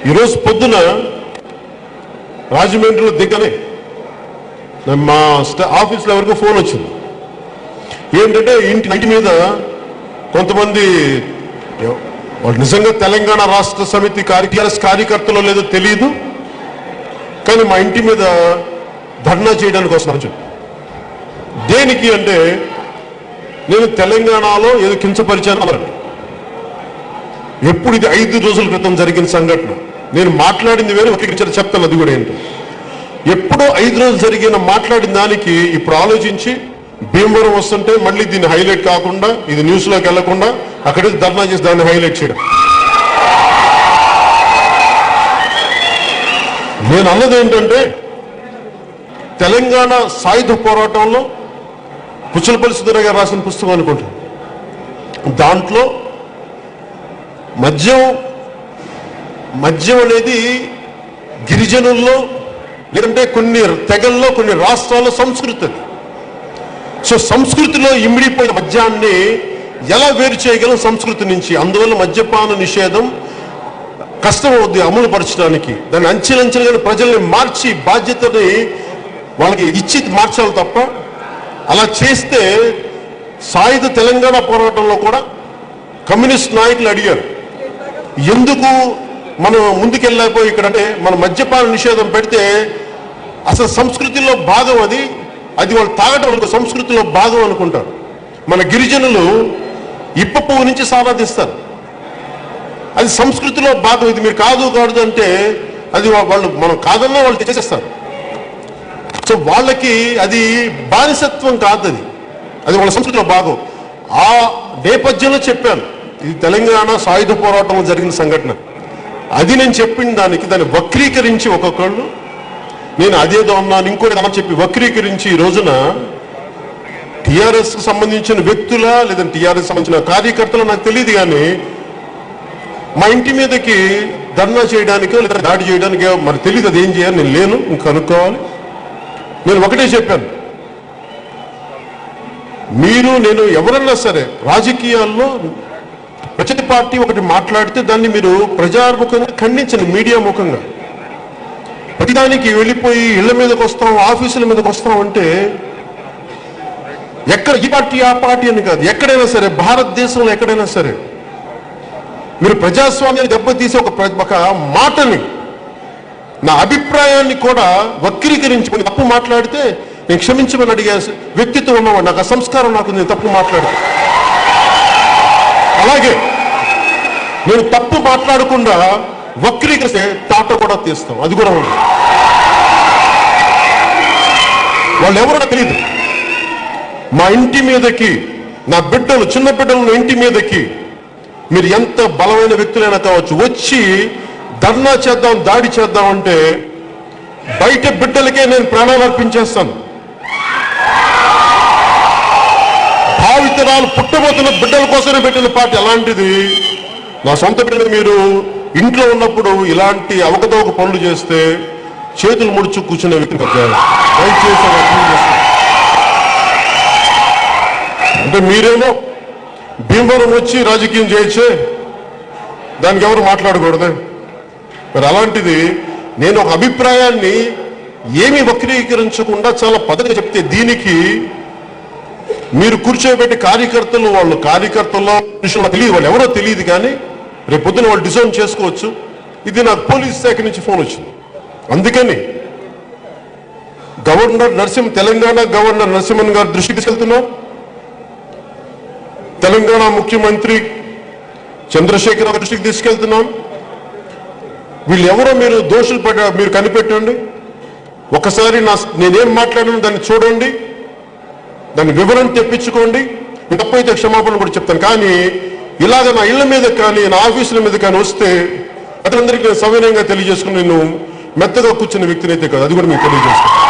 ఈరోజు పొద్దున రాజమండ్రిలో దిగ్గనే మా ఆఫీస్లో ఎవరికో ఫోన్ వచ్చింది. ఏంటంటే ఇంటి మీద కొంతమంది వాళ్ళు నిజంగా తెలంగాణ రాష్ట్ర సమితి కార్యకర్తలో లేదో తెలియదు, కానీ మా ఇంటి మీద ధర్నా చేయడానికి వస్తున్నారు చెప్పి. దేనికి అంటే నేను తెలంగాణలో ఏదో కించపరిచాను అన్నారండి. ఎప్పుడు ఇది 5 రోజుల క్రితం జరిగిన సంఘటన. నేను మాట్లాడింది వేరే, ఒక చెప్తాను అది కూడా ఏంటో. ఎప్పుడో 5 రోజులు జరిగిన మాట్లాడిన దానికి ఇప్పుడు ఆలోచించి భీమవరం వస్తుంటే మళ్ళీ దీన్ని హైలైట్ కాకుండా, ఇది న్యూస్లోకి వెళ్లకుండా అక్కడే ధర్నా చేసి దాన్ని హైలైట్ చేయడం. నేను అన్నది ఏంటంటే తెలంగాణ సాయుధ పోరాటంలో పుచ్చలపల్లి సుధీర్ గారు రాసిన పుస్తకం అనుకుంటాను, దాంట్లో మద్యం అనేది గిరిజనుల్లో లేదంటే కొన్ని తెగల్లో కొన్ని రాష్ట్రాల్లో సంస్కృతి అది. సో సంస్కృతిలో ఇమిడిపోయిన మద్యాన్ని ఎలా వేరు చేయగలం సంస్కృతి నుంచి? అందువల్ల మద్యపాన నిషేధం కష్టం అవుద్ది అమలు పరచడానికి. దాన్ని అంచెలంచెలుగా ప్రజల్ని మార్చి బాధ్యతని వాళ్ళకి ఇచ్చి మార్చాలి తప్ప, అలా చేస్తే సాయుధ తెలంగాణ పోరాటంలో కూడా కమ్యూనిస్ట్ నాయకులు అడిగారు, ఎందుకు మనం ముందుకెళ్ళకపోయి ఇక్కడంటే మన మద్యపాన నిషేధం పెడితే అసలు సంస్కృతిలో భాగం అది వాళ్ళు తాగటం అనుకో సంస్కృతిలో భాగం అనుకుంటారు. మన గిరిజనులు ఇప్ప పువ్వు నుంచి సారాధిస్తారు, అది సంస్కృతిలో భాగం. ఇది మీరు కాదు అంటే అది వాళ్ళు మనం కాదన్నా వాళ్ళు చేసేస్తారు. సో వాళ్ళకి అది బానిసత్వం కాదు, అది వాళ్ళ సంస్కృతిలో భాగం. ఆ నేపథ్యంలో చెప్పాను, ఇది తెలంగాణ సాయుధ పోరాటంలో జరిగిన సంఘటన. అది నేను చెప్పిన దాన్ని వక్రీకరించి ఒక్కొక్కళ్ళు నేను అదేదో అన్నాను ఇంకోటి అలా చెప్పి వక్రీకరించి ఈ రోజున టీఆర్ఎస్కి సంబంధించిన వ్యక్తుల లేదంటే టీఆర్ఎస్ సంబంధించిన కార్యకర్తలు నాకు తెలియదు, కానీ మా ఇంటి మీదకి ధర్నా చేయడానికో లేదా దాడి చేయడానికో మరి తెలియదు. అది ఏం చేయాలి నేను లేను, ఇంక కనుక్కోవాలి. నేను ఒకటే చెప్పాను, మీరు నేను ఎవరన్నా సరే రాజకీయాల్లో ప్రతి పార్టీ ఒకటి మాట్లాడితే దాన్ని మీరు ప్రజాముఖంగా ఖండించండి, మీడియా ముఖంగా. ప్రతిదానికి వెళ్ళిపోయి ఇళ్ల మీదకి వస్తాం, ఆఫీసుల మీదకి వస్తాం అంటే ఎక్కడ ఈ పార్టీ ఆ పార్టీ అని కాదు, ఎక్కడైనా సరే భారతదేశంలో ఎక్కడైనా సరే మీరు ప్రజాస్వామ్యాన్ని దెబ్బతీసే ఒక మాటని, నా అభిప్రాయాన్ని కూడా వక్రీకరించి తప్పు మాట్లాడితే నేను క్షమించమని అడిగే వ్యక్తిత్వం ఉన్నవాడు, నాకు ఆ సంస్కారం నాకు నేను తప్పు మాట్లాడితే. అలాగే నేను తప్పు మాట్లాడకుండా వక్రీకరిస్తే తాట కూడా తీస్తాం, అది కూడా ఉంది. వాళ్ళు ఎవరో తెలియదు, మా ఇంటి మీదకి నా బిడ్డలు చిన్న బిడ్డలు ఇంటి మీదకి మీరు ఎంత బలమైన వ్యక్తులైనా కావచ్చు వచ్చి ధర్నా చేద్దాం దాడి చేద్దాం అంటే బయట బిడ్డలకే నేను ప్రాణాలు అర్పించేస్తాను. భావితరాలు పుట్టబోతున్న బిడ్డల కోసమే పెట్టిన పార్టీ. అలాంటిది నా సొంత బిడ్డలు మీరు ఇంట్లో ఉన్నప్పుడు ఇలాంటి అవకతవక పనులు చేస్తే చేతులు ముడుచు కూర్చునే వ్యక్తి దయచేసి అంటే మీరేమో భీమవరం వచ్చి రాజకీయం చేయొచ్చే, దానికి ఎవరు మాట్లాడకూడదు. మరి అలాంటిది నేను ఒక అభిప్రాయాన్ని ఏమీ వక్రీకరించకుండా చాలా పద్ధతిగా చెప్తే దీనికి మీరు కూర్చోబెట్టి కార్యకర్తలు వాళ్ళు కార్యకర్తల్లో తెలియదు, వాళ్ళు ఎవరో తెలియదు, కానీ రేపు పొద్దున వాళ్ళు డిసైన్ చేసుకోవచ్చు. ఇది నాకు పోలీస్ శాఖ నుంచి ఫోన్ వచ్చింది. అందుకని తెలంగాణ గవర్నర్ నరసింహన్ గారి దృష్టికి తీసుకెళ్తున్నాం, తెలంగాణ ముఖ్యమంత్రి చంద్రశేఖర్ గారి దృష్టికి తీసుకెళ్తున్నాం. వీళ్ళు ఎవరో మీరు దోషులు మీరు కనిపెట్టండి, ఒకసారి నేనేం మాట్లాడాను దాన్ని చూడండి, దాన్ని వివరణ తెప్పించుకోండి, తప్పైతే క్షమాపణ కూడా చెప్తాను. కానీ ఇలాగ నా ఇళ్ల మీద కానీ నా ఆఫీసుల మీద కానీ వస్తే అతనందరికీ సవినయంగా తెలియజేసుకుని నేను మెత్తగా కూర్చున్న వ్యక్తిని అయితే కాదు, అది కూడా మీకు తెలియజేస్తాను.